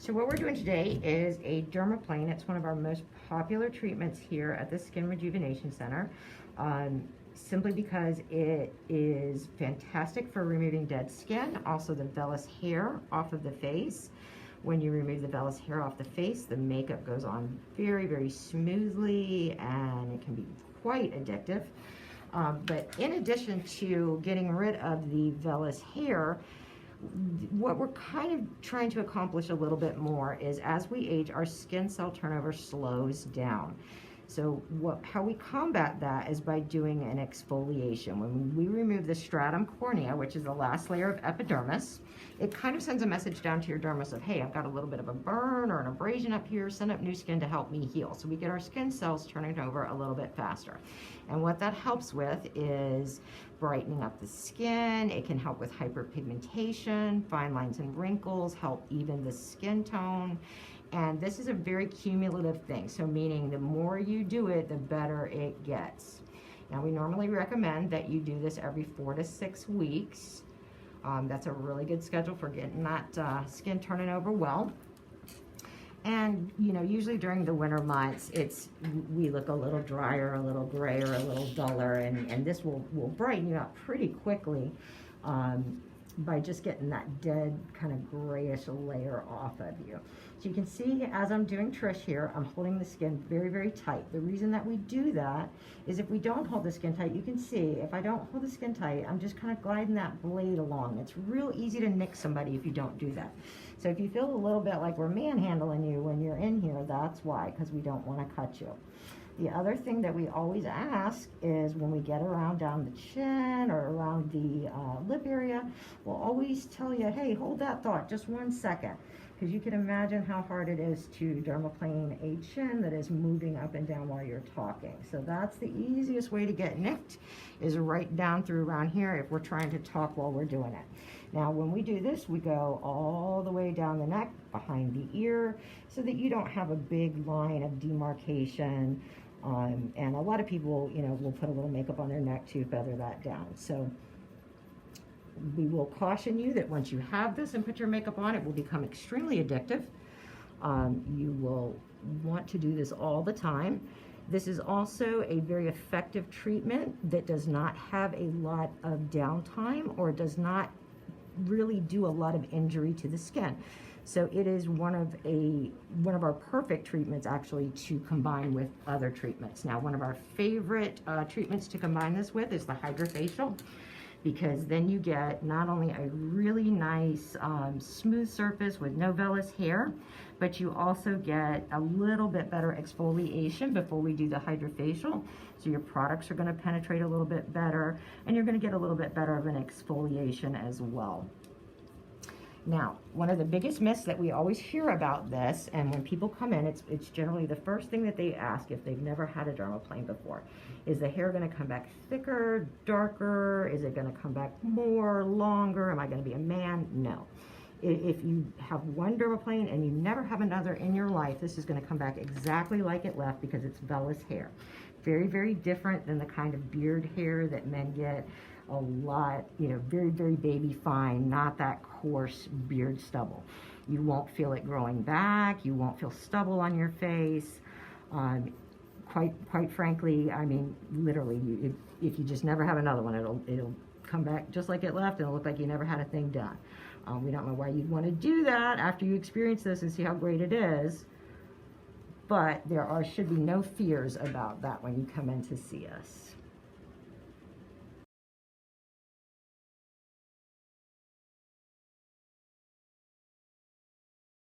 So what we're doing today is a Dermaplane. It's one of our most popular treatments here at the Skin Rejuvenation Center, simply because it is fantastic for removing dead skin, also the vellus hair off of the face. When you remove the vellus hair off the face, the makeup goes on very, very smoothly, and it can be quite addictive. But in addition to getting rid of the vellus hair, what we're kind of trying to accomplish a little bit more is, as we age, our skin cell turnover slows down. So how we combat that is by doing an exfoliation. When we remove the stratum cornea, which is the last layer of epidermis, it kind of sends a message down to your dermis of, hey, I've got a little bit of a burn or an abrasion up here, send up new skin to help me heal. So we get our skin cells turning over a little bit faster. And what that helps with is brightening up the skin. It can help with hyperpigmentation, fine lines and wrinkles, help even the skin tone. And this is a very cumulative thing, so meaning the more you do it, the better it gets. Now, we normally recommend that you do this every 4 to 6 weeks. That's a really good schedule for getting that skin turning over well. And, you know, usually during the winter months, we look a little drier, a little grayer, a little duller, and this will brighten you up pretty quickly by just getting that dead kind of grayish layer off of you. So you can see, as I'm doing Trish here, I'm holding the skin very, very tight. The reason that we do that is if we don't hold the skin tight, you can see if I don't hold the skin tight, I'm just kind of gliding that blade along. It's real easy to nick somebody if you don't do that. So if you feel a little bit like we're manhandling you when you're in here, that's why, because we don't want to cut you. The other thing that we always ask is when we get around down the chin or around the lip area, we'll always tell you, hey, hold that thought just 1 second. Because you can imagine how hard it is to dermaplane a chin that is moving up and down while you're talking. So that's the easiest way to get nicked, is right down through around here if we're trying to talk while we're doing it. Now, when we do this, we go all the way down the neck, behind the ear, so that you don't have a big line of demarcation. And a lot of people, you know, will put a little makeup on their neck to feather that down. So we will caution you that once you have this and put your makeup on, it will become extremely addictive. You will want to do this all the time. This is also a very effective treatment that does not have a lot of downtime or does not really do a lot of injury to the skin. So it is one of our perfect treatments, actually, to combine with other treatments. Now, one of our favorite treatments to combine this with is the hydrofacial, because then you get not only a really nice smooth surface with no vellus hair, but you also get a little bit better exfoliation before we do the hydrofacial. So your products are going to penetrate a little bit better, and you're going to get a little bit better of an exfoliation as well. Now, one of the biggest myths that we always hear about this, and when people come in, it's generally the first thing that they ask if they've never had a dermaplane before, is the hair going to come back thicker, darker? Is it going to come back more, longer? Am I going to be a man? No. If you have one dermaplane and you never have another in your life, this is going to come back exactly like it left, because it's vellus hair. Very, very different than the kind of beard hair that men get. A lot, you know, very, very baby fine, not that coarse beard stubble. You won't feel it growing back. You won't feel stubble on your face. Quite frankly, I mean, literally, if you just never have another one, it'll come back just like it left, and it'll look like you never had a thing done. We don't know why you'd want to do that after you experience this and see how great it is, but there should be no fears about that when you come in to see us.